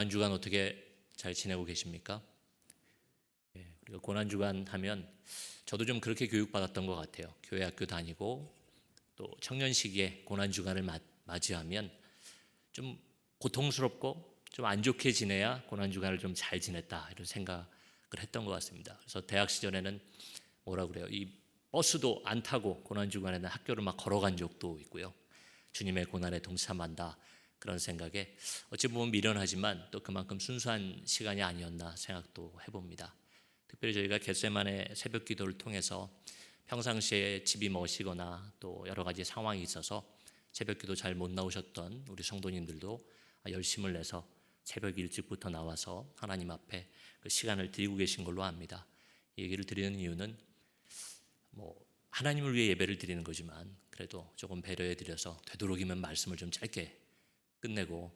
고난주간 어떻게 잘 지내고 계십니까? 우리가 고난주간 하면 저도 좀 그렇게 교육받았던 것 같아요. 교회 학교 다니고 또 청년 시기에 고난주간을 맞이하면 좀 고통스럽고 좀 안 좋게 지내야 고난주간을 좀 잘 지냈다 이런 생각을 했던 것 같습니다. 그래서 대학 시절에는 뭐라 그래요? 이 버스도 안 타고 고난주간에는 학교를 막 걸어간 적도 있고요. 주님의 고난에 동참한다 그런 생각에 어찌 보면 미련하지만 또 그만큼 순수한 시간이 아니었나 생각도 해봅니다. 특별히 저희가 겟세마네 새벽 기도를 통해서 평상시에 집이 머시거나 또 여러 가지 상황이 있어서 새벽 기도 잘 못 나오셨던 우리 성도님들도 열심을 내서 새벽 일찍부터 나와서 하나님 앞에 그 시간을 드리고 계신 걸로 압니다. 이 얘기를 드리는 이유는 하나님을 위해 예배를 드리는 거지만 그래도 조금 배려해 드려서 되도록이면 말씀을 좀 짧게 끝내고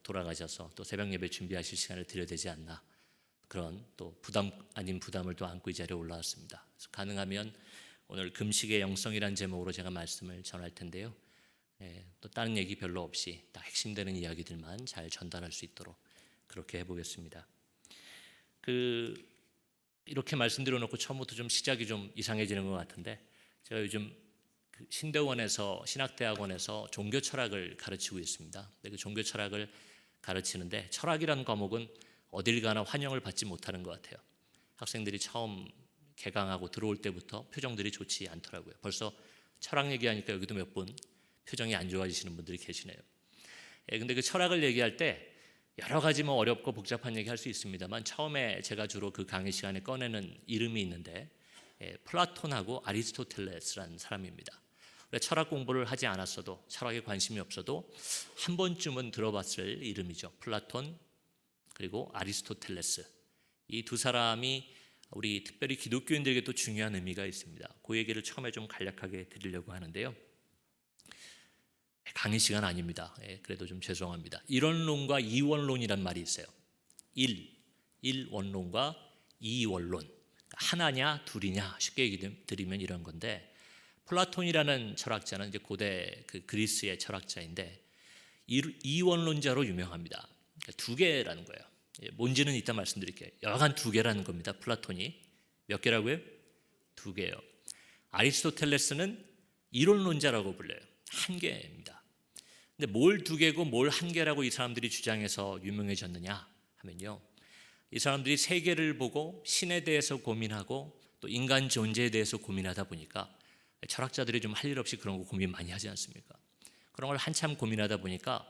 돌아가셔서 또 새벽 예배 준비하실 시간을 드려야 되지 않나, 그런 또 부담 아닌 부담을 또 안고 이 자리에 올라왔습니다. 그래서 가능하면 오늘 금식의 영성이란 제목으로 제가 말씀을 전할 텐데요. 또 다른 얘기 별로 없이 딱 핵심되는 이야기들만 잘 전달할 수 있도록 그렇게 해보겠습니다. 이렇게 말씀드려 놓고 처음부터 좀 시작이 좀 이상해지는 것 같은데, 제가 요즘 신대원에서 신학대학원에서 종교 철학을 가르치고 있습니다. 그 종교 철학을 가르치는데 철학이라는 과목은 어딜 가나 환영을 받지 못하는 것 같아요. 학생들이 처음 개강하고 들어올 때부터 표정들이 좋지 않더라고요. 벌써 철학 얘기하니까 여기도 몇 분 표정이 안 좋아지시는 분들이 계시네요. 근데 그 철학을 얘기할 때 여러 가지 어렵고 복잡한 얘기 할 수 있습니다만, 처음에 제가 주로 그 강의 시간에 꺼내는 이름이 있는데 플라톤하고 아리스토텔레스라는 사람입니다. 철학 공부를 하지 않았어도, 철학에 관심이 없어도 한 번쯤은 들어봤을 이름이죠. 플라톤 그리고 아리스토텔레스. 이 두 사람이 우리 특별히 기독교인들에게 또 중요한 의미가 있습니다. 그 얘기를 처음에 좀 간략하게 드리려고 하는데요. 강의 시간 아닙니다. 그래도 좀 죄송합니다. 일원론과 이원론이란 말이 있어요. 일원론과 이원론. 하나냐 둘이냐 쉽게 얘기 드리면 이런 건데, 플라톤이라는 철학자는 이제 고대 그리스의 철학자인데 이원론자로 유명합니다. 그러니까 두 개라는 거예요. 뭔지는 이따 말씀드릴게요. 여하간 두 개라는 겁니다. 플라톤이 몇 개라고요? 두 개요. 아리스토텔레스는 이론론자라고 불려요. 한 개입니다. 근데 뭘 두 개고 뭘 한 개라고 이 사람들이 주장해서 유명해졌느냐 하면요, 이 사람들이 세계를 보고 신에 대해서 고민하고 또 인간 존재에 대해서 고민하다 보니까, 철학자들이 좀 할 일 없이 그런 거 고민 많이 하지 않습니까? 그런 걸 한참 고민하다 보니까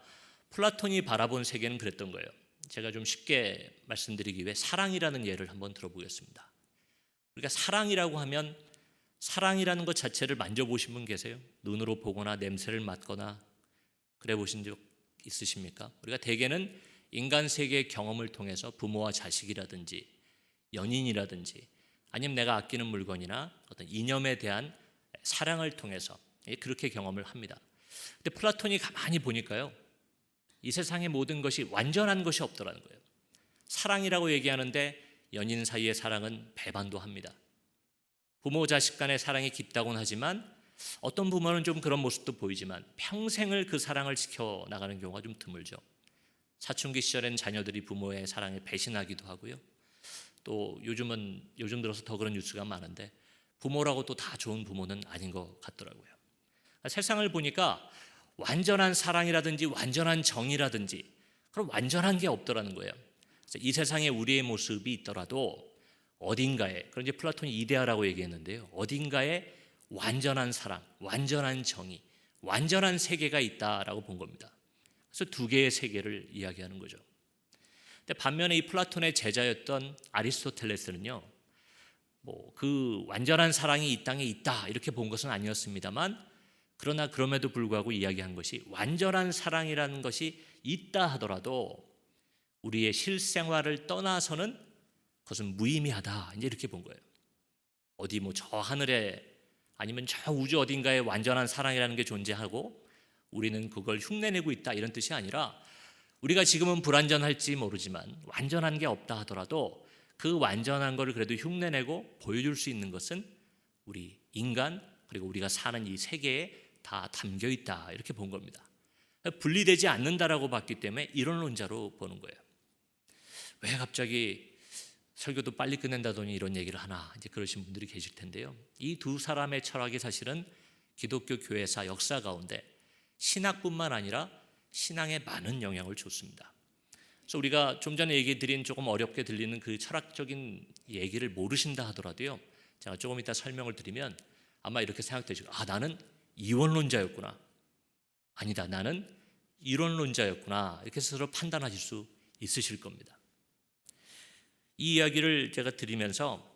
플라톤이 바라본 세계는 그랬던 거예요. 제가 좀 쉽게 말씀드리기 위해 사랑이라는 예를 한번 들어보겠습니다. 우리가 사랑이라고 하면 사랑이라는 것 자체를 만져보신 분 계세요? 눈으로 보거나 냄새를 맡거나 그래 보신 적 있으십니까? 우리가 대개는 인간 세계의 경험을 통해서 부모와 자식이라든지 연인이라든지 아니면 내가 아끼는 물건이나 어떤 이념에 대한 사랑을 통해서 그렇게 경험을 합니다. 근데 플라톤이 가만히 보니까요, 이 세상의 모든 것이 완전한 것이 없더라는 거예요. 사랑이라고 얘기하는데 연인 사이의 사랑은 배반도 합니다. 부모 자식 간의 사랑이 깊다고는 하지만 어떤 부모는 좀 그런 모습도 보이지만 평생을 그 사랑을 지켜나가는 경우가 좀 드물죠. 사춘기 시절엔 자녀들이 부모의 사랑에 배신하기도 하고요. 또 요즘 들어서 더 그런 뉴스가 많은데 부모라고 또 다 좋은 부모는 아닌 것 같더라고요. 세상을 보니까 완전한 사랑이라든지 완전한 정이라든지 그런 완전한 게 없더라는 거예요. 그래서 이 세상에 우리의 모습이 있더라도 어딘가에, 그런 이제 플라톤이 이데아라고 얘기했는데요, 어딘가에 완전한 사랑, 완전한 정의, 완전한 세계가 있다라고 본 겁니다. 그래서 두 개의 세계를 이야기하는 거죠. 근데 반면에 이 플라톤의 제자였던 아리스토텔레스는요, 그 완전한 사랑이 이 땅에 있다 이렇게 본 것은 아니었습니다만, 그러나 그럼에도 불구하고 이야기한 것이 완전한 사랑이라는 것이 있다 하더라도 우리의 실생활을 떠나서는 그것은 무의미하다, 이제 이렇게 본 거예요. 어디 저 하늘에 아니면 저 우주 어딘가에 완전한 사랑이라는 게 존재하고 우리는 그걸 흉내내고 있다, 이런 뜻이 아니라, 우리가 지금은 불완전할지 모르지만 완전한 게 없다 하더라도 그 완전한 걸 그래도 흉내내고 보여줄 수 있는 것은 우리 인간 그리고 우리가 사는 이 세계에 다 담겨 있다, 이렇게 본 겁니다. 분리되지 않는다라고 봤기 때문에 이론론자로 보는 거예요. 왜 갑자기 설교도 빨리 끝낸다더니 이런 얘기를 하나, 이제 그러신 분들이 계실 텐데요. 이 두 사람의 철학이 사실은 기독교 교회사 역사 가운데 신학뿐만 아니라 신앙에 많은 영향을 줬습니다. 그래서 우리가 좀 전에 얘기 드린 조금 어렵게 들리는 그 철학적인 얘기를 모르신다 하더라도요, 제가 조금 이따 설명을 드리면 아마 이렇게 생각되시고, 나는 이원론자였구나, 아니다, 나는 이론론자였구나, 이렇게 스스로 판단하실 수 있으실 겁니다. 이 이야기를 제가 드리면서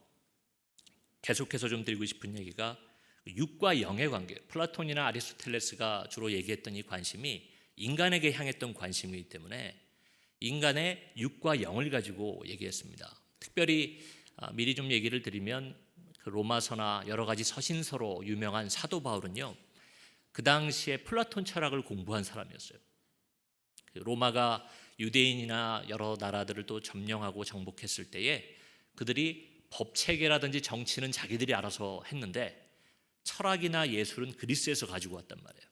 계속해서 좀 드리고 싶은 얘기가 육과 영의 관계, 플라톤이나 아리스토텔레스가 주로 얘기했던 이 관심이 인간에게 향했던 관심이기 때문에 인간의 육과 영을 가지고 얘기했습니다. 특별히 미리 좀 얘기를 드리면 그 로마서나 여러 가지 서신서로 유명한 사도 바울은요, 그 당시에 플라톤 철학을 공부한 사람이었어요. 그 로마가 유대인이나 여러 나라들을 또 점령하고 정복했을 때에 그들이 법 체계라든지 정치는 자기들이 알아서 했는데 철학이나 예술은 그리스에서 가지고 왔단 말이에요.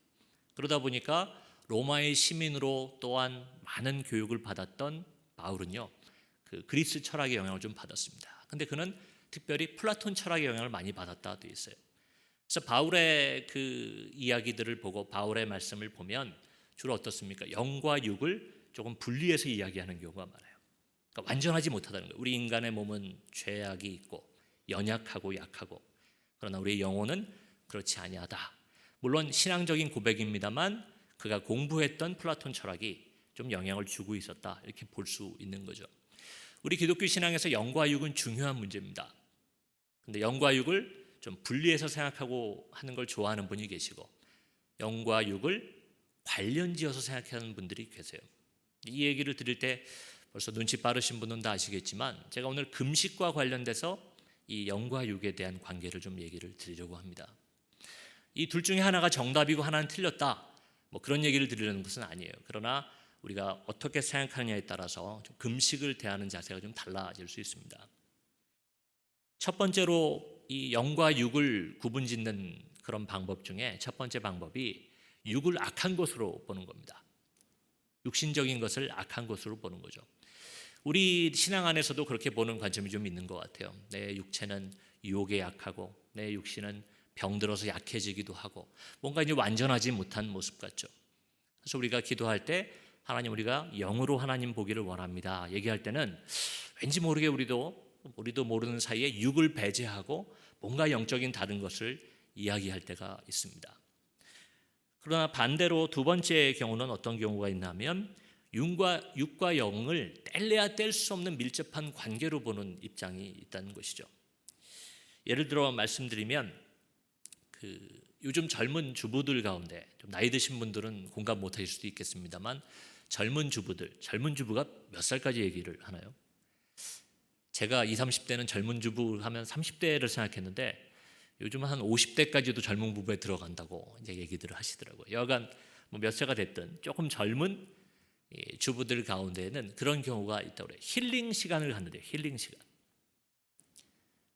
그러다 보니까 로마의 시민으로 또한 많은 교육을 받았던 바울은요, 그 그리스 철학의 영향을 좀 받았습니다. 근데 그는 특별히 플라톤 철학의 영향을 많이 받았다 되어 있어요. 그래서 바울의 그 이야기들을 보고 바울의 말씀을 보면 주로 어떻습니까? 영과 육을 조금 분리해서 이야기하는 경우가 많아요. 그러니까 완전하지 못하다는 거예요. 우리 인간의 몸은 죄악이 있고 연약하고 약하고, 그러나 우리의 영혼은 그렇지 아니하다. 물론 신앙적인 고백입니다만 그가 공부했던 플라톤 철학이 좀 영향을 주고 있었다, 이렇게 볼 수 있는 거죠. 우리 기독교 신앙에서 영과 육은 중요한 문제입니다. 근데 영과 육을 좀 분리해서 생각하고 하는 걸 좋아하는 분이 계시고, 영과 육을 관련지어서 생각하는 분들이 계세요. 이 얘기를 드릴 때 벌써 눈치 빠르신 분은 다 아시겠지만 제가 오늘 금식과 관련돼서 이 영과 육에 대한 관계를 좀 얘기를 드리려고 합니다. 이 둘 중에 하나가 정답이고 하나는 틀렸다, 뭐 그런 얘기를 드리려는 것은 아니에요. 그러나 우리가 어떻게 생각하느냐에 따라서 좀 금식을 대하는 자세가 좀 달라질 수 있습니다. 첫 번째로 이 영과 육을 구분짓는 그런 방법 중에 첫 번째 방법이 육을 악한 것으로 보는 겁니다. 육신적인 것을 악한 것으로 보는 거죠. 우리 신앙 안에서도 그렇게 보는 관점이 좀 있는 것 같아요. 내 육체는 유혹에 약하고 내 육신은 병들어서 약해지기도 하고 뭔가 이제 완전하지 못한 모습 같죠. 그래서 우리가 기도할 때 하나님, 우리가 영으로 하나님 보기를 원합니다 얘기할 때는 왠지 모르게 우리도 모르는 사이에 육을 배제하고 뭔가 영적인 다른 것을 이야기할 때가 있습니다. 그러나 반대로 두 번째 경우는 어떤 경우가 있냐면 육과 영을 뗄래야 뗄 수 없는 밀접한 관계로 보는 입장이 있다는 것이죠. 예를 들어 말씀드리면 요즘 젊은 주부들 가운데 좀 나이 드신 분들은 공감 못하실 수도 있겠습니다만 젊은 주부가 몇 살까지 얘기를 하나요? 제가 20, 30대는 젊은 주부 하면 30대를 생각했는데 요즘은 한 50대까지도 젊은 부부에 들어간다고 이제 얘기들을 하시더라고요. 여하간 몇 세가 됐든 조금 젊은 주부들 가운데에는 그런 경우가 있다고 그래요. 힐링 시간을 갖는데요. 힐링 시간.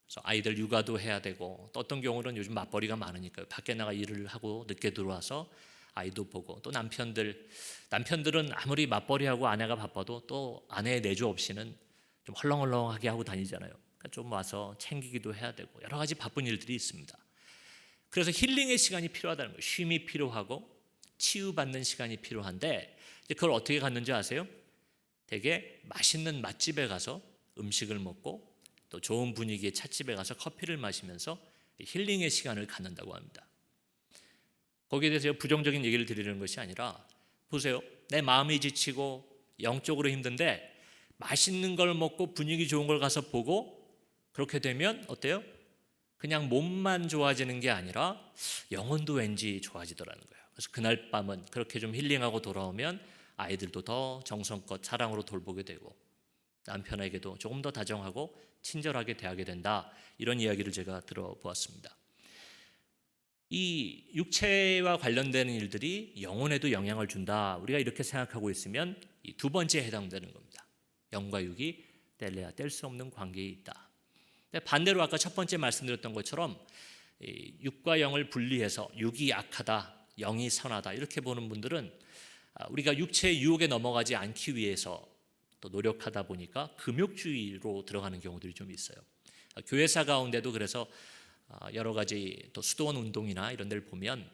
그래서 아이들 육아도 해야 되고, 또 어떤 경우는 요즘 맞벌이가 많으니까요. 밖에 나가 일을 하고 늦게 들어와서 아이도 보고, 또 남편들은 아무리 맞벌이하고 아내가 바빠도 또 아내의 내조 없이는 좀 헐렁헐렁하게 하고 다니잖아요. 그러니까 좀 와서 챙기기도 해야 되고 여러 가지 바쁜 일들이 있습니다. 그래서 힐링의 시간이 필요하다는 거예요. 쉼이 필요하고 치유받는 시간이 필요한데 그걸 어떻게 갖는지 아세요? 되게 맛있는 맛집에 가서 음식을 먹고 또 좋은 분위기의 찻집에 가서 커피를 마시면서 힐링의 시간을 갖는다고 합니다. 거기에 대해서 부정적인 얘기를 드리는 것이 아니라, 보세요, 내 마음이 지치고 영적으로 힘든데 맛있는 걸 먹고 분위기 좋은 걸 가서 보고 그렇게 되면 어때요? 그냥 몸만 좋아지는 게 아니라 영혼도 왠지 좋아지더라는 거예요. 그래서 그날 밤은 그렇게 좀 힐링하고 돌아오면 아이들도 더 정성껏 사랑으로 돌보게 되고 남편에게도 조금 더 다정하고 친절하게 대하게 된다, 이런 이야기를 제가 들어보았습니다. 이 육체와 관련되는 일들이 영혼에도 영향을 준다, 우리가 이렇게 생각하고 있으면 이 두 번째에 해당되는 겁니다. 영과 육이 뗄래야 뗄 수 없는 관계에 있다. 반대로 아까 첫 번째 말씀드렸던 것처럼 육과 영을 분리해서 육이 악하다, 영이 선하다 이렇게 보는 분들은 우리가 육체의 유혹에 넘어가지 않기 위해서 또 노력하다 보니까 금욕주의로 들어가는 경우들이 좀 있어요. 교회사 가운데도 그래서 여러 가지 또 수도원 운동이나 이런 데를 보면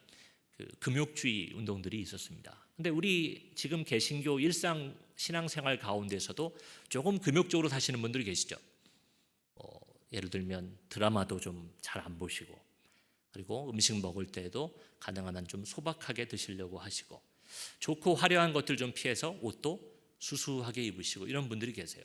그 금욕주의 운동들이 있었습니다. 근데 우리 지금 개신교 일상 신앙생활 가운데서도 조금 금욕적으로 사시는 분들이 계시죠. 예를 들면 드라마도 좀 잘 안 보시고, 그리고 음식 먹을 때에도 가능한 한 좀 소박하게 드시려고 하시고, 좋고 화려한 것들 좀 피해서 옷도 수수하게 입으시고 이런 분들이 계세요.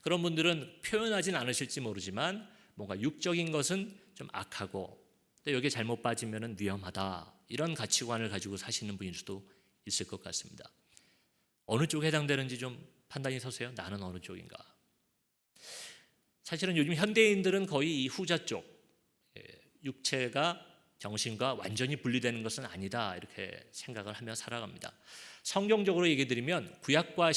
그런 분들은 표현하진 않으실지 모르지만 뭔가 육적인 것은 좀 악하고 또 여기에 잘못 빠지면 위험하다, 이런 가치관을 가지고 사시는 분일 수도 있을 것 같습니다. 어느 쪽에 해당되는지 좀 판단이 서세요. 나는 어느 쪽인가? 사실은 요즘 현대인들은 거의 이 후자 쪽, 육체가 정신과 완전히 분리되는 것은 아니다, 이렇게 생각을 하며 살아갑니다. 성경적으로 얘기 드리면 구약과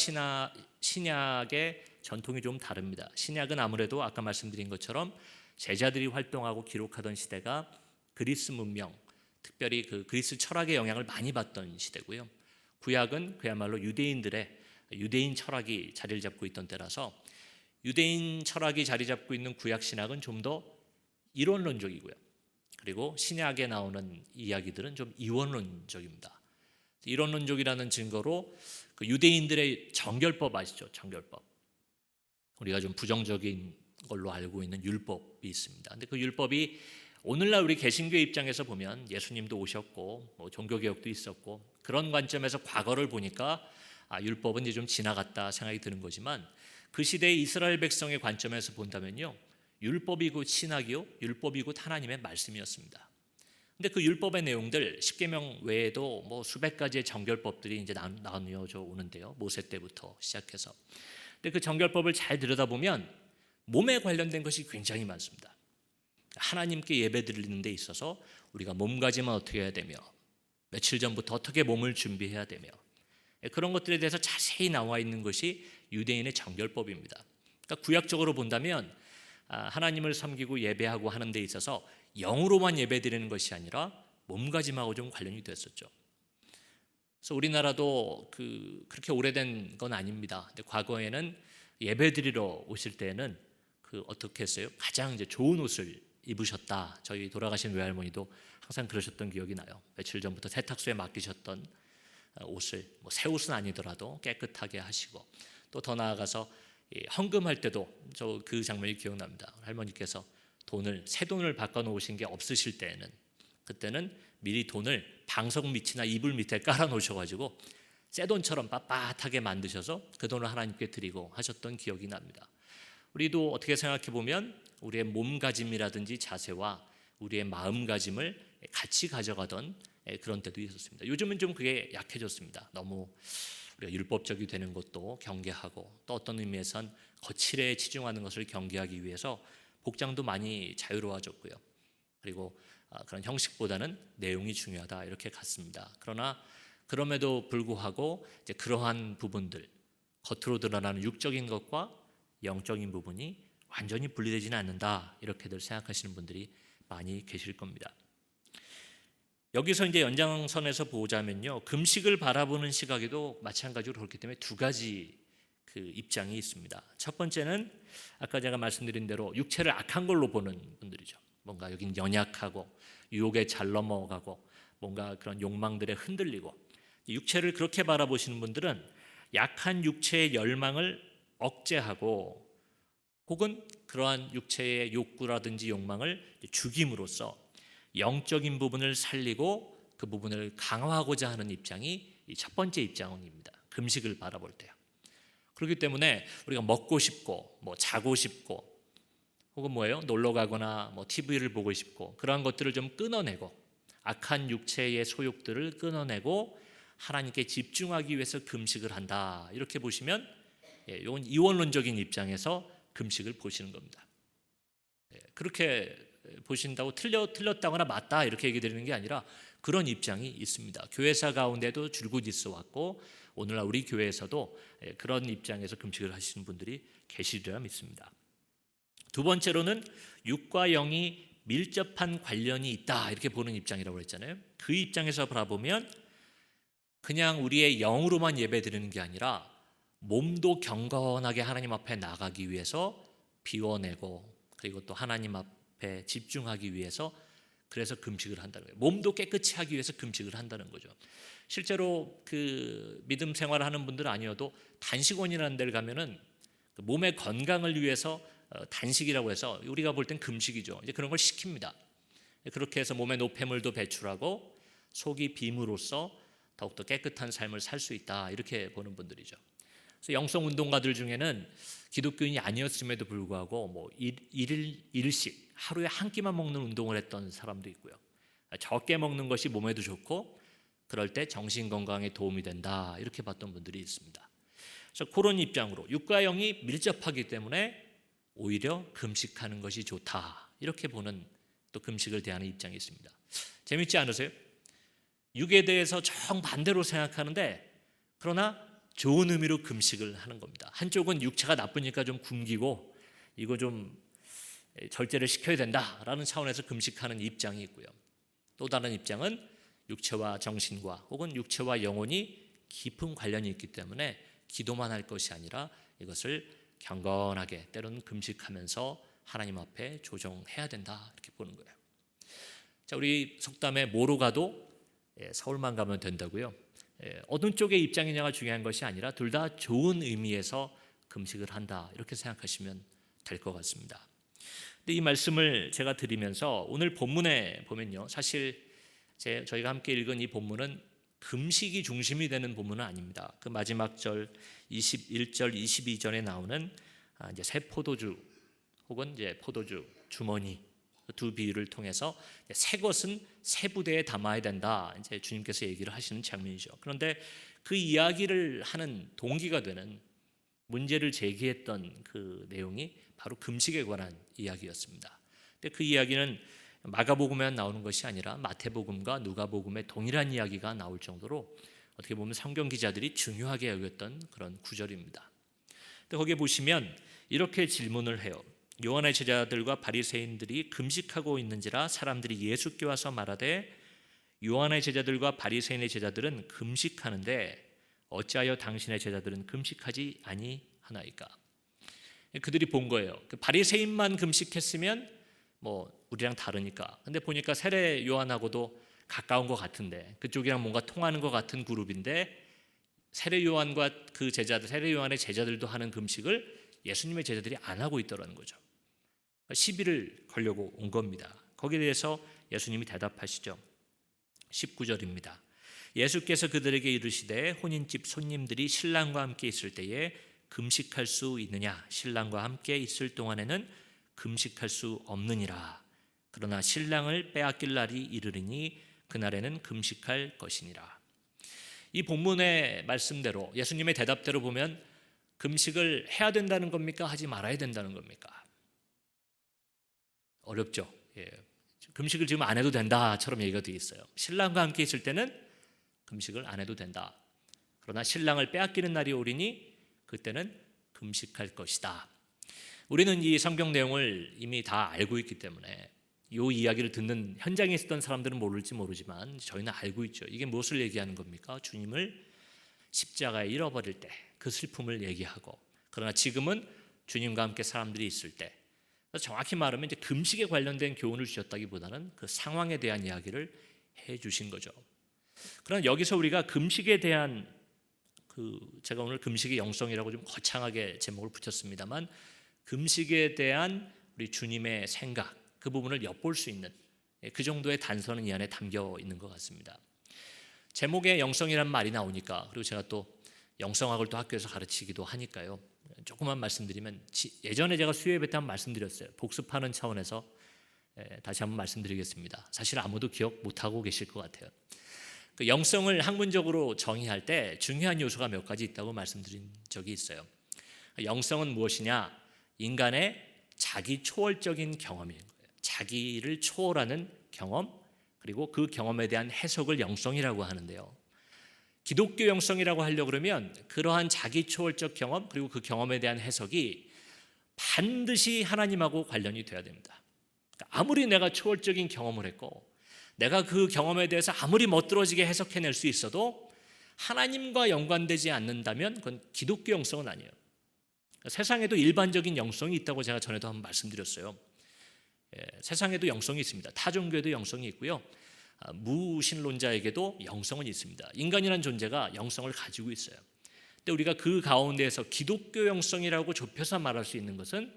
신약의 전통이 좀 다릅니다. 신약은 아무래도 아까 말씀드린 것처럼 제자들이 활동하고 기록하던 시대가 그리스 문명, 특별히 그 그리스 철학의 영향을 많이 받던 시대고요. 구약은 그야말로 유대인 철학이 자리를 잡고 있던 때라서 유대인 철학이 자리 잡고 있는 구약 신학은 좀 더 이론론적이고요. 그리고 신약에 나오는 이야기들은 좀 이원론적입니다. 이론론적이라는 증거로 그 유대인들의 정결법 아시죠? 정결법. 우리가 좀 부정적인 걸로 알고 있는 율법이 있습니다. 근데 그 율법이 오늘날 우리 개신교 입장에서 보면 예수님도 오셨고 뭐 종교개혁도 있었고 그런 관점에서 과거를 보니까 율법은 이제 좀 지나갔다 생각이 드는 거지만, 그 시대의 이스라엘 백성의 관점에서 본다면요, 율법이고 신학이요, 율법이고 하나님의 말씀이었습니다. 근데 그 율법의 내용들, 십계명 외에도 뭐 수백 가지의 정결법들이 이제 나뉘어져 오는데요, 모세 때부터 시작해서. 근데 그 정결법을 잘 들여다보면 몸에 관련된 것이 굉장히 많습니다. 하나님께 예배드리는 데 있어서 우리가 몸가짐은 어떻게 해야 되며, 며칠 전부터 어떻게 몸을 준비해야 되며, 그런 것들에 대해서 자세히 나와 있는 것이 유대인의 정결법입니다. 그러니까 구약적으로 본다면 하나님을 섬기고 예배하고 하는 데 있어서 영으로만 예배드리는 것이 아니라 몸가짐하고 좀 관련이 됐었죠. 그래서 우리나라도 그렇게 오래된 건 아닙니다. 근데 과거에는 예배드리러 오실 때는 어떻게 했어요? 가장 이제 좋은 옷을 입으셨다. 저희 돌아가신 외할머니도 항상 그러셨던 기억이 나요. 며칠 전부터 세탁소에 맡기셨던 옷을, 새 옷은 아니더라도 깨끗하게 하시고, 또 더 나아가서 헌금할 때도 저 그 장면이 기억납니다. 할머니께서 새 돈을 바꿔 놓으신 게 없으실 때는, 그때는 미리 돈을 방석 밑이나 이불 밑에 깔아 놓으셔가지고 새 돈처럼 빳빳하게 만드셔서 그 돈을 하나님께 드리고 하셨던 기억이 납니다. 우리도 어떻게 생각해 보면 우리의 몸가짐이라든지 자세와 우리의 마음가짐을 같이 가져가던 그런 때도 있었습니다. 요즘은 좀 그게 약해졌습니다. 너무 우리가 율법적이 되는 것도 경계하고, 또 어떤 의미에선 거칠에 치중하는 것을 경계하기 위해서 복장도 많이 자유로워졌고요. 그리고 그런 형식보다는 내용이 중요하다, 이렇게 갔습니다. 그러나 그럼에도 불구하고 이제 그러한 부분들, 겉으로 드러나는 육적인 것과 영적인 부분이 완전히 분리되지는 않는다, 이렇게들 생각하시는 분들이 많이 계실 겁니다. 여기서 이제 연장선에서 보자면요, 금식을 바라보는 시각에도 마찬가지로 그렇기 때문에 두 가지 입장이 있습니다. 첫 번째는 아까 제가 말씀드린 대로 육체를 악한 걸로 보는 분들이죠. 뭔가 여긴 연약하고 유혹에 잘 넘어가고 뭔가 그런 욕망들에 흔들리고, 육체를 그렇게 바라보시는 분들은 약한 육체의 열망을 억제하고, 혹은 그러한 육체의 욕구라든지 욕망을 죽임으로써 영적인 부분을 살리고 그 부분을 강화하고자 하는 입장이 첫 번째 입장입니다. 금식을 바라볼 때요. 그렇기 때문에 우리가 먹고 싶고 자고 싶고 혹은 놀러 가거나 TV를 보고 싶고 그러한 것들을 좀 끊어내고, 악한 육체의 소욕들을 끊어내고 하나님께 집중하기 위해서 금식을 한다, 이렇게 보시면 이건 이원론적인 입장에서 금식을 보시는 겁니다. 그렇게 보신다고 틀렸다거나 맞다 이렇게 얘기 드리는 게 아니라 그런 입장이 있습니다. 교회사 가운데도 줄곧 있어 왔고 오늘날 우리 교회에서도 그런 입장에서 금식을 하시는 분들이 계시리라 믿습니다. 두 번째로는 육과 영이 밀접한 관련이 있다, 이렇게 보는 입장이라고 했잖아요. 그 입장에서 바라보면 그냥 우리의 영으로만 예배드리는 게 아니라 몸도 경건하게 하나님 앞에 나가기 위해서 비워내고, 그리고 또 하나님 앞에 집중하기 위해서 그래서 금식을 한다는 거예요. 몸도 깨끗이 하기 위해서 금식을 한다는 거죠. 실제로 그 믿음 생활하는 분들 아니어도 단식원이라는 데를 가면은 그 몸의 건강을 위해서 단식이라고 해서 우리가 볼 땐 금식이죠. 이제 그런 걸 시킵니다. 그렇게 해서 몸의 노폐물도 배출하고 속이 빔으로써 더욱더 깨끗한 삶을 살 수 있다, 이렇게 보는 분들이죠. 그래서 영성 운동가들 중에는 기독교인이 아니었음에도 불구하고 뭐 일일씩 하루에 한 끼만 먹는 운동을 했던 사람도 있고요. 적게 먹는 것이 몸에도 좋고 그럴 때 정신 건강에 도움이 된다, 이렇게 봤던 분들이 있습니다. 그래서 그런 입장으로 육과 영이 밀접하기 때문에 오히려 금식하는 것이 좋다, 이렇게 보는 또 금식을 대하는 입장이 있습니다. 재밌지 않으세요? 육에 대해서 정반대로 생각하는데 그러나 좋은 의미로 금식을 하는 겁니다. 한쪽은 육체가 나쁘니까 좀 굶기고 이거 좀 절제를 시켜야 된다라는 차원에서 금식하는 입장이 있고요. 또 다른 입장은 육체와 정신과 혹은 육체와 영혼이 깊은 관련이 있기 때문에 기도만 할 것이 아니라 이것을 경건하게 때로는 금식하면서 하나님 앞에 조정해야 된다, 이렇게 보는 거예요. 자, 우리 속담에 뭐로 가도 서울만 가면 된다고요. 어느 쪽의 입장이냐가 중요한 것이 아니라 둘 다 좋은 의미에서 금식을 한다, 이렇게 생각하시면 될 것 같습니다. 근데 이 말씀을 제가 드리면서 오늘 본문에 보면요, 사실 저희가 함께 읽은 이 본문은 금식이 중심이 되는 본문은 아닙니다. 그 마지막 절 21절 22절에 나오는 이제 새 포도주 혹은 이제 포도주 주머니 두 비유를 통해서 새 것은 새 부대에 담아야 된다, 이제 주님께서 얘기를 하시는 장면이죠. 그런데 그 이야기를 하는 동기가 되는 문제를 제기했던 그 내용이 바로 금식에 관한 이야기였습니다. 근데 그 이야기는 마가복음에 나오는 것이 아니라 마태복음과 누가복음에 동일한 이야기가 나올 정도로 어떻게 보면 성경 기자들이 중요하게 여겼던 그런 구절입니다. 근데 거기에 보시면 이렇게 질문을 해요. 요한의 제자들과 바리새인들이 금식하고 있는지라 사람들이 예수께 와서 말하되 요한의 제자들과 바리새인의 제자들은 금식하는데 어찌하여 당신의 제자들은 금식하지 아니하나이까? 그들이 본 거예요. 그 바리새인만 금식했으면 뭐 우리랑 다르니까. 근데 보니까 세례 요한하고도 가까운 것 같은데 그쪽이랑 뭔가 통하는 것 같은 그룹인데 세례 요한과 그 제자들, 세례 요한의 제자들도 하는 금식을 예수님의 제자들이 안 하고 있더라는 거죠. 시비를 걸려고 온 겁니다. 거기에 대해서 예수님이 대답하시죠. 19절입니다. 예수께서 그들에게 이르시되 혼인집 손님들이 신랑과 함께 있을 때에 금식할 수 있느냐? 신랑과 함께 있을 동안에는 금식할 수 없느니라. 그러나 신랑을 빼앗길 날이 이르리니 그날에는 금식할 것이니라. 이 본문의 말씀대로 예수님의 대답대로 보면 금식을 해야 된다는 겁니까? 하지 말아야 된다는 겁니까? 어렵죠. 금식을 지금 안 해도 된다처럼 얘기가 되어 있어요. 신랑과 함께 있을 때는 금식을 안 해도 된다. 그러나 신랑을 빼앗기는 날이 오리니 그때는 금식할 것이다. 우리는 이 성경 내용을 이미 다 알고 있기 때문에 이 이야기를 듣는 현장에 있었던 사람들은 모를지 모르지만 저희는 알고 있죠. 이게 무엇을 얘기하는 겁니까? 주님을 십자가에 잃어버릴 때 그 슬픔을 얘기하고, 그러나 지금은 주님과 함께 사람들이 있을 때, 정확히 말하면 이제 금식에 관련된 교훈을 주셨다기보다는 그 상황에 대한 이야기를 해 주신 거죠. 그러나 여기서 우리가 금식에 대한 제가 오늘 금식의 영성이라고 좀 거창하게 제목을 붙였습니다만 금식에 대한 우리 주님의 생각, 그 부분을 엿볼 수 있는 그 정도의 단서는 이 안에 담겨 있는 것 같습니다. 제목에 영성이라는 말이 나오니까, 그리고 제가 또 영성학을 또 학교에서 가르치기도 하니까요, 조금만 말씀드리면 예전에 제가 수요예배 때 한번 말씀드렸어요. 복습하는 차원에서 다시 한번 말씀드리겠습니다. 사실 아무도 기억 못하고 계실 것 같아요. 그 영성을 학문적으로 정의할 때 중요한 요소가 몇 가지 있다고 말씀드린 적이 있어요. 영성은 무엇이냐? 인간의 자기 초월적인 경험인 거예요. 자기를 초월하는 경험, 그리고 그 경험에 대한 해석을 영성이라고 하는데요. 기독교 영성이라고 하려고 그러면 그러한 자기 초월적 경험, 그리고 그 경험에 대한 해석이 반드시 하나님하고 관련이 돼야 됩니다. 아무리 내가 초월적인 경험을 했고 내가 그 경험에 대해서 아무리 멋들어지게 해석해낼 수 있어도 하나님과 연관되지 않는다면 그건 기독교 영성은 아니에요. 세상에도 일반적인 영성이 있다고 제가 전에도 한번 말씀드렸어요. 세상에도 영성이 있습니다. 타종교에도 영성이 있고요. 무신론자에게도 영성은 있습니다. 인간이라는 존재가 영성을 가지고 있어요. 근데 우리가 그 가운데에서 기독교 영성이라고 좁혀서 말할 수 있는 것은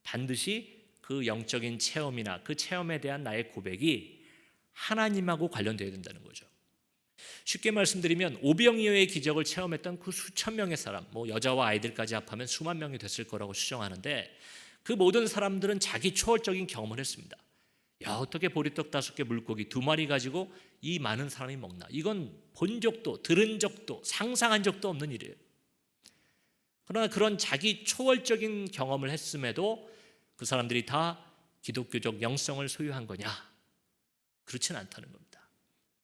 반드시 그 영적인 체험이나 그 체험에 대한 나의 고백이 하나님하고 관련되어야 된다는 거죠. 쉽게 말씀드리면 오병이어의 기적을 체험했던 그 수천 명의 사람, 여자와 아이들까지 합하면 수만 명이 됐을 거라고 추정하는데, 그 모든 사람들은 자기 초월적인 경험을 했습니다. 야, 어떻게 보리떡 5개 물고기 2마리 가지고 이 많은 사람이 먹나? 이건 본 적도 들은 적도 상상한 적도 없는 일이에요. 그러나 그런 자기 초월적인 경험을 했음에도 그 사람들이 다 기독교적 영성을 소유한 거냐? 그렇지는 않다는 겁니다.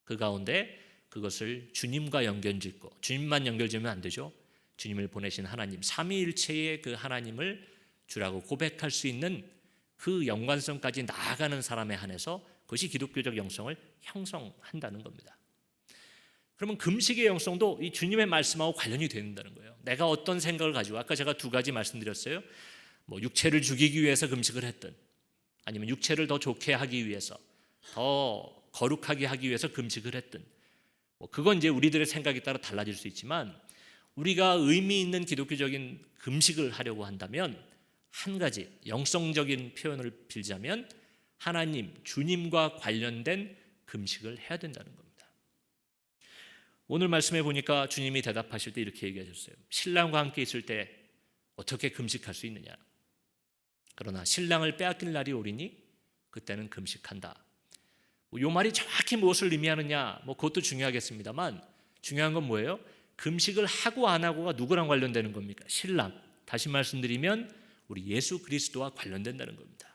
그 가운데 그것을 주님과 연결짓고, 주님만 연결지으면 안 되죠. 주님을 보내신 하나님, 삼위일체의 그 하나님을 주라고 고백할 수 있는 그 연관성까지 나아가는 사람에 한해서 그것이 기독교적 영성을 형성한다는 겁니다. 그러면 금식의 영성도 이 주님의 말씀하고 관련이 된다는 거예요. 내가 어떤 생각을 가지고, 아까 제가 2가지 말씀드렸어요. 육체를 죽이기 위해서 금식을 했든, 아니면 육체를 더 좋게 하기 위해서, 더 거룩하게 하기 위해서 금식을 했든, 그건 이제 우리들의 생각에 따라 달라질 수 있지만, 우리가 의미 있는 기독교적인 금식을 하려고 한다면 한 가지 영성적인 표현을 빌자면 하나님, 주님과 관련된 금식을 해야 된다는 겁니다. 오늘 말씀해 보니까 주님이 대답하실 때 이렇게 얘기하셨어요. 신랑과 함께 있을 때 어떻게 금식할 수 있느냐? 그러나 신랑을 빼앗길 날이 오리니 그때는 금식한다. 이 말이 정확히 무엇을 의미하느냐, 그것도 중요하겠습니다만, 중요한 건 뭐예요? 금식을 하고 안 하고가 누구랑 관련되는 겁니까? 신랑. 다시 말씀드리면 우리 예수 그리스도와 관련된다는 겁니다.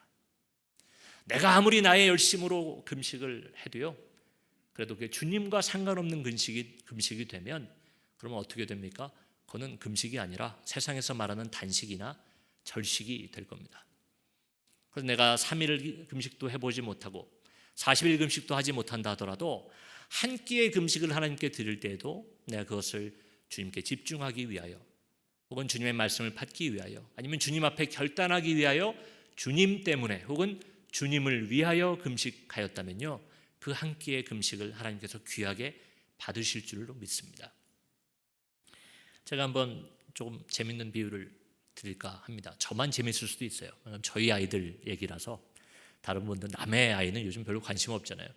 내가 아무리 나의 열심으로 금식을 해도요, 그래도 그게 주님과 상관없는 금식이 되면 그러면 어떻게 됩니까? 그거는 금식이 아니라 세상에서 말하는 단식이나 절식이 될 겁니다. 그래서 내가 3일 금식도 해보지 못하고 40일 금식도 하지 못한다 하더라도 한 끼의 금식을 하나님께 드릴 때에도 내가 그것을 주님께 집중하기 위하여, 혹은 주님의 말씀을 받기 위하여, 아니면 주님 앞에 결단하기 위하여, 주님 때문에 혹은 주님을 위하여 금식하였다면요, 그 한 끼의 금식을 하나님께서 귀하게 받으실 줄로 믿습니다. 제가 한번 조금 재밌는 비유를 드릴까 합니다. 저만 재밌을 수도 있어요. 왜냐하면 저희 아이들 얘기라서. 다른 분들, 남의 아이는 요즘 별로 관심 없잖아요.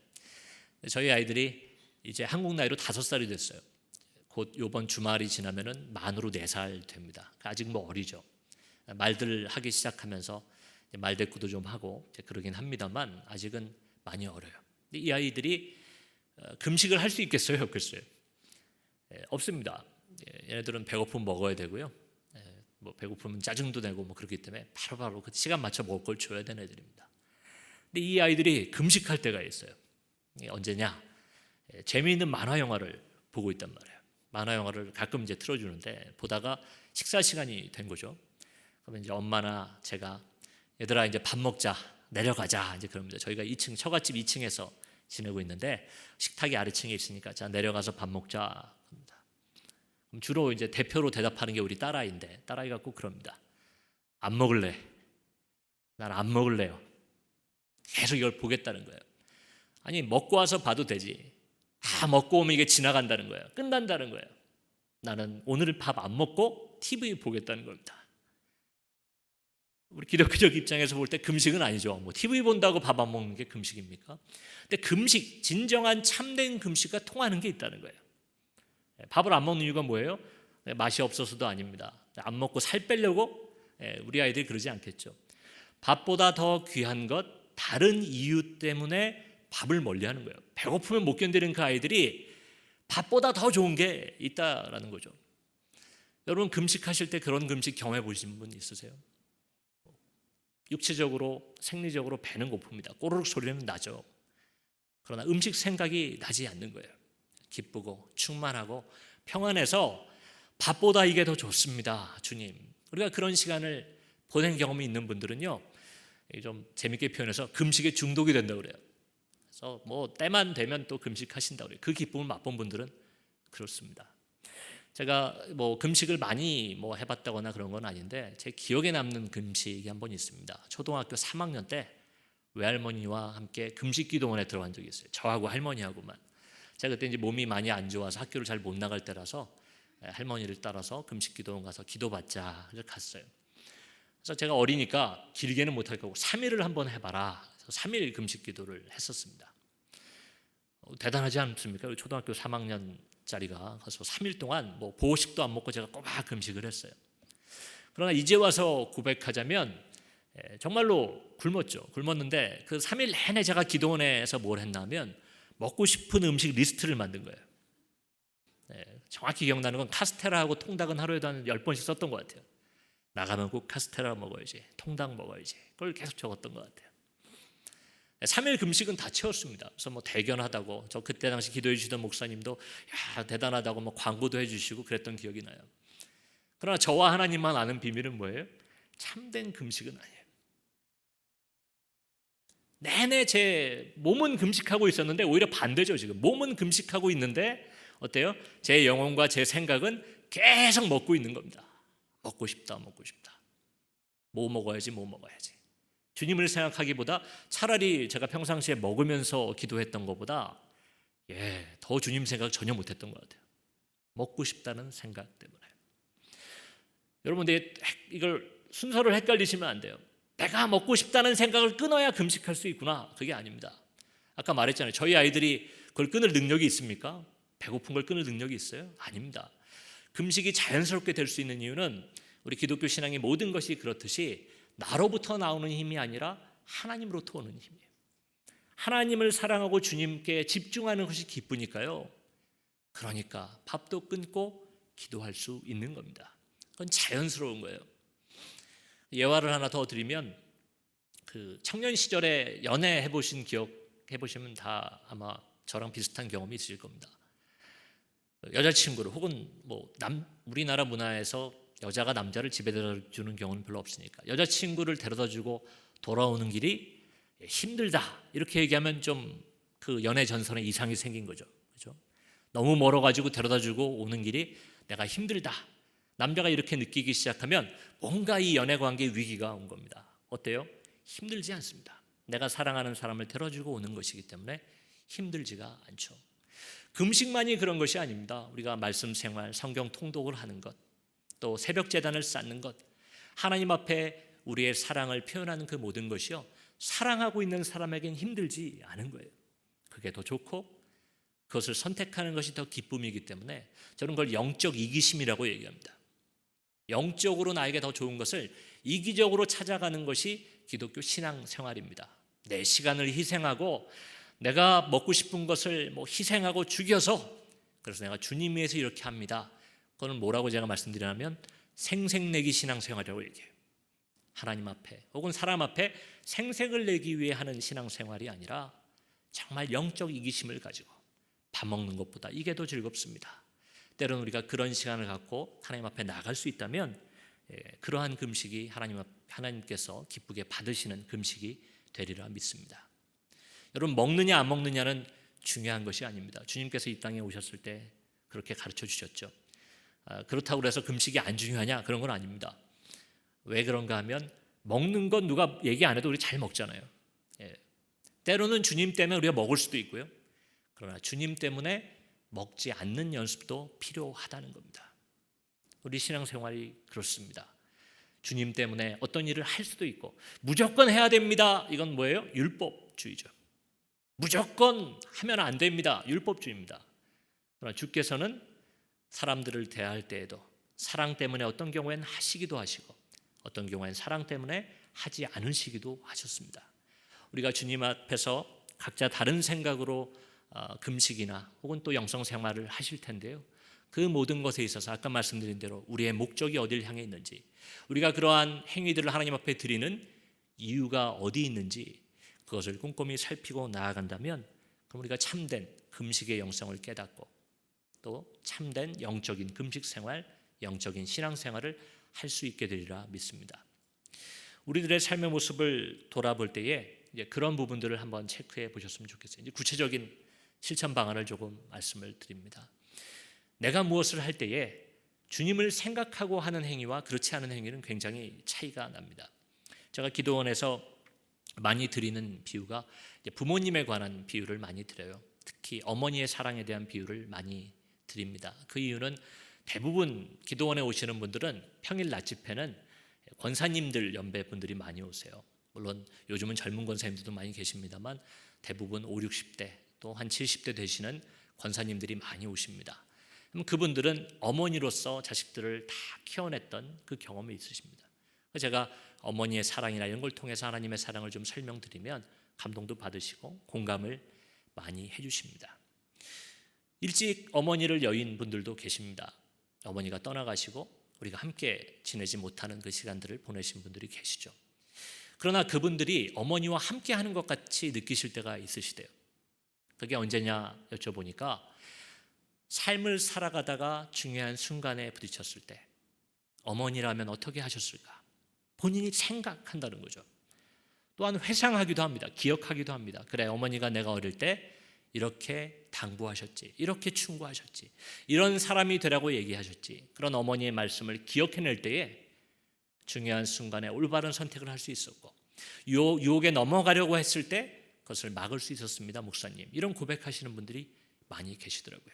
저희 아이들이 이제 한국 나이로 5살이 됐어요. 곧 이번 주말이 지나면은 만으로 4살 됩니다. 아직 어리죠. 말들 하기 시작하면서 말대꾸도 좀 하고 그러긴 합니다만 아직은 많이 어려요. 이 아이들이 금식을 할 수 있겠어요, 없겠어요? 없습니다. 얘네들은 배고프면 먹어야 되고요. 배고프면 짜증도 내고 그렇기 때문에 바로바로 그 시간 맞춰 먹을 걸 줘야 되는 애들입니다. 근데 이 아이들이 금식할 때가 있어요. 언제냐? 재미있는 만화 영화를 보고 있단 말이에요. 만화 영화를 가끔 이제 틀어주는데 보다가 식사 시간이 된 거죠. 그러면 이제 엄마나 제가 얘들아 이제 밥 먹자, 내려가자 이제 그럽니다. 저희가 2층 처갓집 2층에서 지내고 있는데 식탁이 아래층에 있으니까 자 내려가서 밥 먹자. 그럼 주로 이제 대표로 대답하는 게 우리 딸아이인데 딸아이가 꼭 그럽니다. 안 먹을래. 난 안 먹을래요. 계속 이걸 보겠다는 거예요. 아니 먹고 와서 봐도 되지. 먹고 오면 이게 지나간다는 거예요. 끝난다는 거예요. 나는 오늘 밥 안 먹고 TV 보겠다는 겁니다. 우리 기독교적 입장에서 볼 때 금식은 아니죠. TV 본다고 밥 안 먹는 게 금식입니까? 근데 금식, 진정한 참된 금식과 통하는 게 있다는 거예요. 밥을 안 먹는 이유가 뭐예요? 맛이 없어서도 아닙니다. 안 먹고 살 빼려고? 우리 아이들이 그러지 않겠죠. 밥보다 더 귀한 것, 다른 이유 때문에 밥을 멀리하는 거예요. 배고프면 못 견디는 그 아이들이 밥보다 더 좋은 게 있다라는 거죠. 여러분 금식하실 때 그런 금식 경험해 보신 분 있으세요? 육체적으로 생리적으로 배는 고픕니다. 꼬르륵 소리는 나죠. 그러나 음식 생각이 나지 않는 거예요. 기쁘고 충만하고 평안해서 밥보다 이게 더 좋습니다. 주님. 우리가 그런 시간을 보낸 경험이 있는 분들은요, 좀 재밌게 표현해서 금식에 중독이 된다고 그래요. 그래서 때만 되면 또 금식하신다고 그래요. 그 기쁨을 맛본 분들은 그렇습니다. 제가 뭐 금식을 많이 뭐 해봤다거나 그런 건 아닌데 제 기억에 남는 금식이 한 번 있습니다. 초등학교 3학년 때 외할머니와 함께 금식 기도원에 들어간 적이 있어요. 저하고 할머니하고만. 제가 그때 이제 몸이 많이 안 좋아서 학교를 잘 못 나갈 때라서 할머니를 따라서 금식 기도원 가서 기도받자 그래서 갔어요. 그래서 제가 어리니까 길게는 못할 거고 3일을 한번 해봐라. 그래서 3일 금식 기도를 했었습니다. 대단하지 않습니까? 초등학교 3학년짜리가 가서 3일 동안 뭐 보호식도 안 먹고 제가 꼬박 금식을 했어요. 그러나 이제 와서 고백하자면 정말로 굶었는데 그 3일 내내 제가 기도원에서 뭘 했냐면 먹고 싶은 음식 리스트를 만든 거예요. 정확히 기억나는 건 카스테라하고 통닭은 하루에도 한 10번씩 썼던 것 같아요. 나가면 꼭 카스테라 먹어야지, 통닭 먹어야지. 그걸 계속 적었던 것 같아요. 3일 금식은 다 채웠습니다. 그래서 뭐 대견하다고, 저 그때 당시 기도해 주시던 목사님도 야 대단하다고 뭐 광고도 해주시고 그랬던 기억이 나요. 그러나 저와 하나님만 아는 비밀은 뭐예요? 참된 금식은 아니에요. 내내 제 몸은 금식하고 있었는데 오히려 반대죠. 지금 몸은 금식하고 있는데 어때요? 제 영혼과 제 생각은 계속 먹고 있는 겁니다. 먹고 싶다. 뭐 먹어야지. 주님을 생각하기보다 차라리 제가 평상시에 먹으면서 기도했던 것보다 더 주님 생각 전혀 못했던 것 같아요. 먹고 싶다는 생각 때문에. 여러분, 근데 이걸 순서를 헷갈리시면 안 돼요. 내가 먹고 싶다는 생각을 끊어야 금식할 수 있구나. 그게 아닙니다. 아까 말했잖아요. 저희 아이들이 그걸 끊을 능력이 있습니까? 배고픈 걸 끊을 능력이 있어요? 아닙니다. 금식이 자연스럽게 될 수 있는 이유는 우리 기독교 신앙의 모든 것이 그렇듯이 나로부터 나오는 힘이 아니라 하나님으로부터 오는 힘이에요. 하나님을 사랑하고 주님께 집중하는 것이 기쁘니까요. 그러니까 밥도 끊고 기도할 수 있는 겁니다. 그건 자연스러운 거예요. 예화를 하나 더 드리면 그 청년 시절에 연애 해보신 기억 해보시면 다 아마 저랑 비슷한 경험이 있으실 겁니다. 여자친구를 혹은 뭐 우리나라 문화에서 여자가 남자를 집에 데려다 주는 경우는 별로 없으니까 여자친구를 데려다 주고 돌아오는 길이 힘들다 이렇게 얘기하면 좀 그 연애 전선에 이상이 생긴 거죠. 그렇죠? 너무 멀어가지고 데려다 주고 오는 길이 내가 힘들다. 남자가 이렇게 느끼기 시작하면 뭔가 이 연애 관계에 위기가 온 겁니다. 어때요? 힘들지 않습니다. 내가 사랑하는 사람을 데려주고 오는 것이기 때문에 힘들지가 않죠. 금식만이 그런 것이 아닙니다. 우리가 말씀 생활, 성경 통독을 하는 것, 또 새벽 제단을 쌓는 것, 하나님 앞에 우리의 사랑을 표현하는 그 모든 것이요, 사랑하고 있는 사람에겐 힘들지 않은 거예요. 그게 더 좋고 그것을 선택하는 것이 더 기쁨이기 때문에 저는 그걸 영적 이기심이라고 얘기합니다. 영적으로 나에게 더 좋은 것을 이기적으로 찾아가는 것이 기독교 신앙 생활입니다. 내 시간을 희생하고 내가 먹고 싶은 것을 뭐 희생하고 죽여서 그래서 내가 주님 위해서 이렇게 합니다. 그거는 뭐라고 제가 말씀드리냐면 생색내기 신앙 생활이라고 얘기해요. 하나님 앞에 혹은 사람 앞에 생색을 내기 위해 하는 신앙 생활이 아니라 정말 영적 이기심을 가지고 밥 먹는 것보다 이게 더 즐겁습니다. 때로는 우리가 그런 시간을 갖고 하나님 앞에 나갈 수 있다면 그러한 금식이 하나님께서 기쁘게 받으시는 금식이 되리라 믿습니다. 여러분, 먹느냐 안 먹느냐는 중요한 것이 아닙니다. 주님께서 이 땅에 오셨을 때 그렇게 가르쳐 주셨죠. 그렇다고 해서 금식이 안 중요하냐? 그런 건 아닙니다. 왜 그런가 하면 먹는 건 누가 얘기 안 해도 우리 잘 먹잖아요. 때로는 주님 때문에 우리가 먹을 수도 있고요. 그러나 주님 때문에 먹지 않는 연습도 필요하다는 겁니다. 우리 신앙생활이 그렇습니다. 주님 때문에 어떤 일을 할 수도 있고 무조건 해야 됩니다. 이건 뭐예요? 율법주의죠. 무조건 하면 안 됩니다. 율법주의입니다. 그러나 주께서는 사람들을 대할 때에도 사랑 때문에 어떤 경우에는 하시기도 하시고 어떤 경우에는 사랑 때문에 하지 않으시기도 하셨습니다. 우리가 주님 앞에서 각자 다른 생각으로 금식이나 혹은 또 영성생활을 하실 텐데요. 그 모든 것에 있어서 아까 말씀드린 대로 우리의 목적이 어디를 향해 있는지, 우리가 그러한 행위들을 하나님 앞에 드리는 이유가 어디 있는지 그것을 꼼꼼히 살피고 나아간다면 그럼 우리가 참된 금식의 영성을 깨닫고 또 참된 영적인 금식생활, 영적인 신앙생활을 할 수 있게 되리라 믿습니다. 우리들의 삶의 모습을 돌아볼 때에 이제 그런 부분들을 한번 체크해 보셨으면 좋겠어요. 이제 구체적인 실천 방안을 조금 말씀을 드립니다. 내가 무엇을 할 때에 주님을 생각하고 하는 행위와 그렇지 않은 행위는 굉장히 차이가 납니다. 제가 기도원에서 많이 드리는 비유가 부모님에 관한 비유를 많이 드려요. 특히 어머니의 사랑에 대한 비유를 많이 드립니다. 그 이유는 대부분 기도원에 오시는 분들은 평일 낮 집회는 권사님들 연배 분들이 많이 오세요. 물론 요즘은 젊은 권사님들도 많이 계십니다만 대부분 5, 60대 또 한 70대 되시는 권사님들이 많이 오십니다. 그럼 그분들은 어머니로서 자식들을 다 키워냈던 그 경험이 있으십니다. 제가 어머니의 사랑이나 이런 걸 통해서 하나님의 사랑을 좀 설명드리면 감동도 받으시고 공감을 많이 해주십니다. 일찍 어머니를 여인 분들도 계십니다. 어머니가 떠나가시고 우리가 함께 지내지 못하는 그 시간들을 보내신 분들이 계시죠. 그러나 그분들이 어머니와 함께 하는 것 같이 느끼실 때가 있으시대요. 그게 언제냐 여쭤보니까 삶을 살아가다가 중요한 순간에 부딪혔을 때 어머니라면 어떻게 하셨을까? 본인이 생각한다는 거죠. 또한 회상하기도 합니다. 기억하기도 합니다. 그래, 어머니가 내가 어릴 때 이렇게 당부하셨지, 이렇게 충고하셨지, 이런 사람이 되라고 얘기하셨지. 그런 어머니의 말씀을 기억해낼 때에 중요한 순간에 올바른 선택을 할 수 있었고 유혹에 넘어가려고 했을 때 그것을 막을 수 있었습니다, 목사님. 이런 고백하시는 분들이 많이 계시더라고요.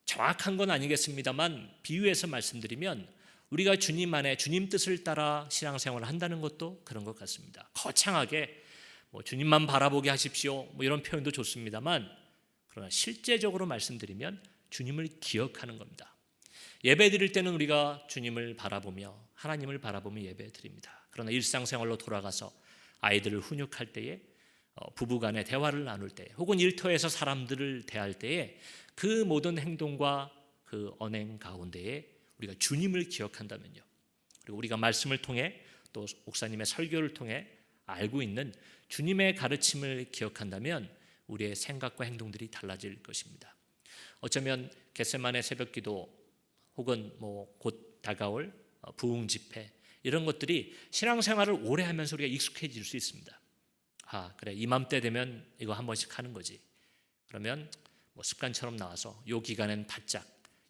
정확한 건 아니겠습니다만 비유해서 말씀드리면 우리가 주님 안에 주님 뜻을 따라 신앙생활을 한다는 것도 그런 것 같습니다. 거창하게 주님만 바라보게 하십시오 이런 표현도 좋습니다만 그러나 실제적으로 말씀드리면 주님을 기억하는 겁니다. 예배 드릴 때는 우리가 주님을 바라보며 하나님을 바라보며 예배 드립니다. 그러나 일상생활로 돌아가서 아이들을 훈육할 때에 부부간의 대화를 나눌 때 혹은 일터에서 사람들을 대할 때에 그 모든 행동과 그 언행 가운데에 우리가 주님을 기억한다면요, 그리고 우리가 말씀을 통해 또 목사님의 설교를 통해 알고 있는 주님의 가르침을 기억한다면 우리의 생각과 행동들이 달라질 것입니다. 어쩌면 겟세마네 새벽기도 혹은 곧 다가올 부흥 집회 이런 것들이 신앙생활을 오래 하면서 우리가 익숙해질 수 있습니다. 그래, 이맘때 되면 이거 한 번씩 하는 거지. 그러면 습관처럼 나와서 요 기간엔 바짝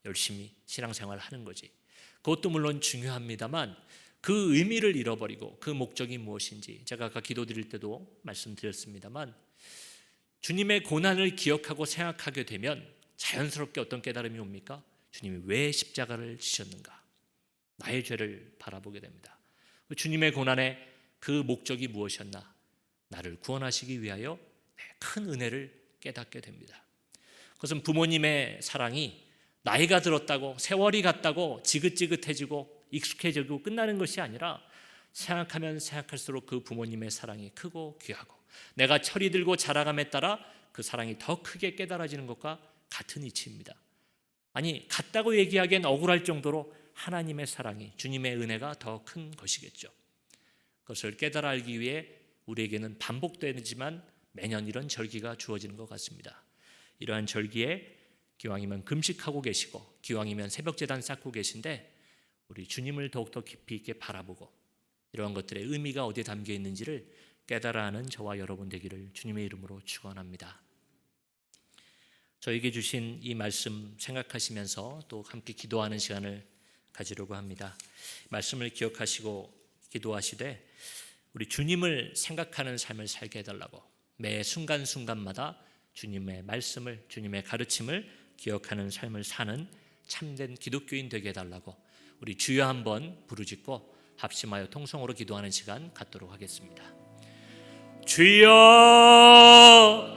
열심히 신앙생활을 하는 거지. 그것도 물론 중요합니다만 그 의미를 잃어버리고 그 목적이 무엇인지 제가 아까 기도드릴 때도 말씀드렸습니다만 주님의 고난을 기억하고 생각하게 되면 자연스럽게 어떤 깨달음이 옵니까? 주님이 왜 십자가를 지셨는가? 나의 죄를 바라보게 됩니다. 주님의 고난의 그 목적이 무엇이었나? 나를 구원하시기 위하여 큰 은혜를 깨닫게 됩니다. 그것은 부모님의 사랑이 나이가 들었다고 세월이 갔다고 지긋지긋해지고 익숙해지고 끝나는 것이 아니라 생각하면 생각할수록 그 부모님의 사랑이 크고 귀하고 내가 철이 들고 자라감에 따라 그 사랑이 더 크게 깨달아지는 것과 같은 이치입니다. 아니, 같다고 얘기하기엔 억울할 정도로 하나님의 사랑이, 주님의 은혜가 더 큰 것이겠죠. 그것을 깨달아 알기 위해 우리에게는 반복되지만 매년 이런 절기가 주어지는 것 같습니다. 이러한 절기에 기왕이면 금식하고 계시고 기왕이면 새벽제단 쌓고 계신데 우리 주님을 더욱더 깊이 있게 바라보고 이러한 것들의 의미가 어디에 담겨 있는지를 깨달아 하는 저와 여러분 되기를 주님의 이름으로 축원합니다. 저에게 주신 이 말씀 생각하시면서 또 함께 기도하는 시간을 가지려고 합니다. 말씀을 기억하시고 기도하시되 우리 주님을 생각하는 삶을 살게 해달라고 매 순간순간마다 주님의 말씀을, 주님의 가르침을 기억하는 삶을 사는 참된 기독교인 되게 해달라고 우리 주여 한번 부르짖고 합심하여 통성으로 기도하는 시간 갖도록 하겠습니다. 주여